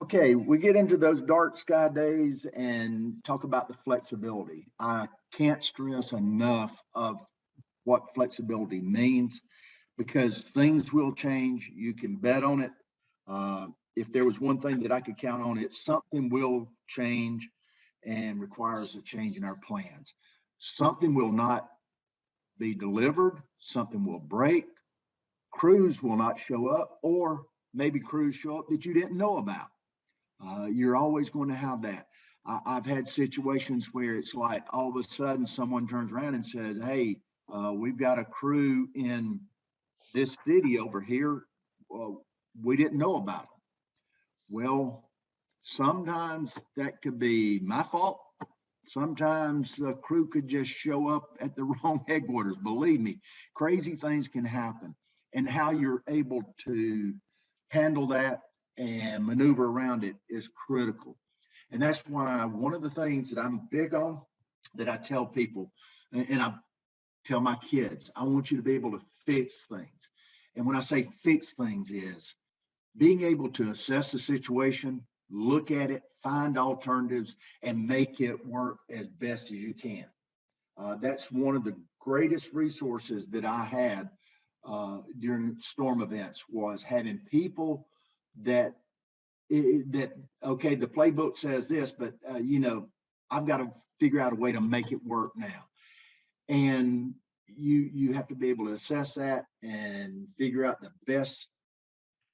Okay, we get into those dark sky days and talk about the flexibility. I can't stress enough of what flexibility means because things will change. You can bet on it. If there was one thing that I could count on, it's something will change and requires a change in our plans. Something will not be delivered, something will break, crews will not show up, or maybe crews show up that you didn't know about. You're always going to have that. I've had situations where it's like all of a sudden someone turns around and says, "Hey, we've got a crew in this city over here. Well, we didn't know about them." Well, sometimes that could be my fault. Sometimes the crew could just show up at the wrong headquarters. Believe me, crazy things can happen. And how you're able to handle that and maneuver around it is critical. And that's why one of the things that I'm big on that I tell people, and I tell my kids, I want you to be able to fix things. And when I say fix things, is being able to assess the situation, look at it, find alternatives, and make it work as best as you can. That's one of the greatest resources that I had during storm events was having people that that okay, the playbook says this, but I've got to figure out a way to make it work now. And you have to be able to assess that and figure out the best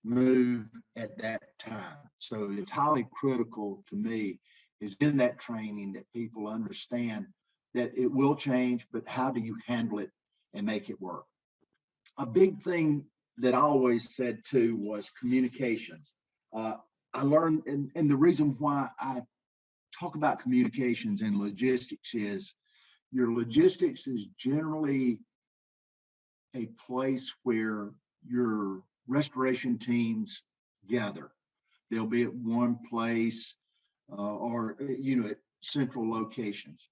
move at that time. So it's highly critical to me is in that training that people understand that it will change, but how do you handle it and make it work? A big thing that I always said too was communications. Uh, I learned, and the reason why I talk about communications and logistics is your logistics is generally a place where your restoration teams gather. They'll be at one place or at central locations.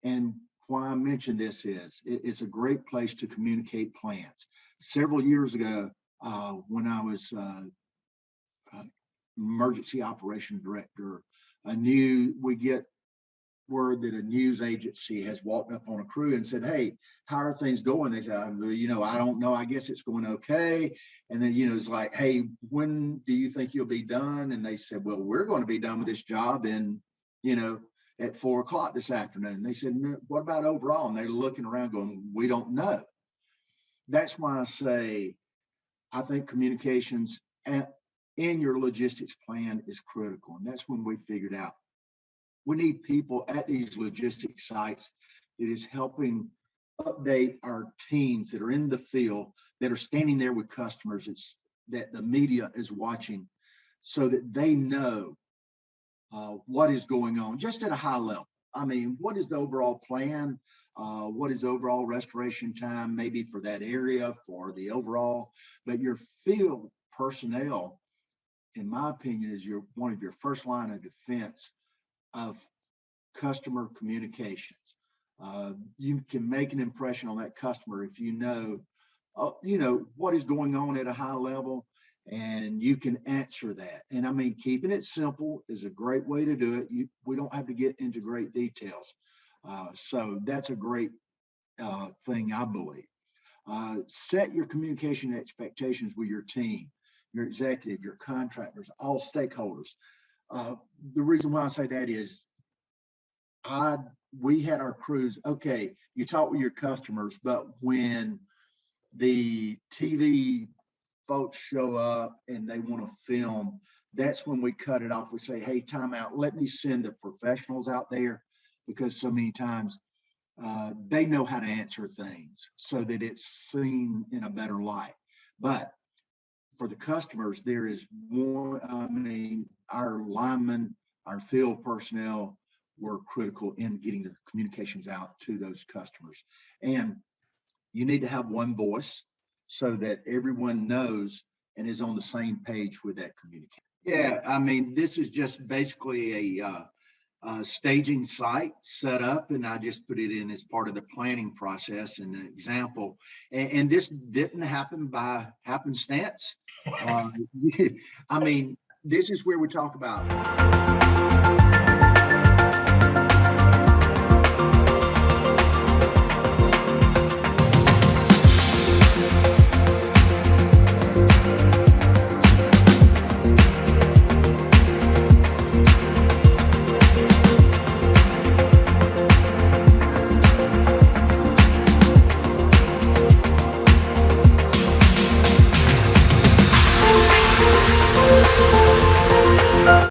And why I mention this is it's a great place to communicate plans. Several years ago, when I was uh, emergency operation director, I knew we get word that a news agency has walked up on a crew and said, "Hey, how are things going?" They said, I don't know. I guess it's going okay." And then, it's like, "Hey, when do you think you'll be done?" And they said, "Well, we're going to be done with this job in, you know, at 4 o'clock this afternoon." They said, "No, what about overall?" And they're looking around going, "We don't know." That's why I say, I think communications in your logistics plan is critical. And that's when we figured out we need people at these logistics sites that is helping update our teams that are in the field that are standing there with customers. It's that the media is watching so that they know what is going on just at a high level. I mean, what is the overall plan? What is overall restoration time, maybe for that area, for the overall, but your field personnel, in my opinion, is one of your first line of defense of customer communications. You can make an impression on that customer if what is going on at a high level, and you can answer that. And I mean, keeping it simple is a great way to do it. We don't have to get into great details. So that's a great thing, I believe. Set your communication expectations with your team, your executive, your contractors, all stakeholders. Uh, the reason why I say that is I we had our crews. Okay, you talk with your customers, but when the TV folks show up and they want to film, that's when we cut it off. We say, "Hey, time out. Let me send the professionals out there," because so many times they know how to answer things so that it's seen in a better light. But for the customers, there is one. I mean, our linemen, our field personnel were critical in getting the communications out to those customers. And you need to have one voice so that everyone knows and is on the same page with that communication. Yeah, I mean, this is just basically a staging site set up, and I just put it in as part of the planning process and an example. And this didn't happen by happenstance. Uh, I mean, this is where we talk about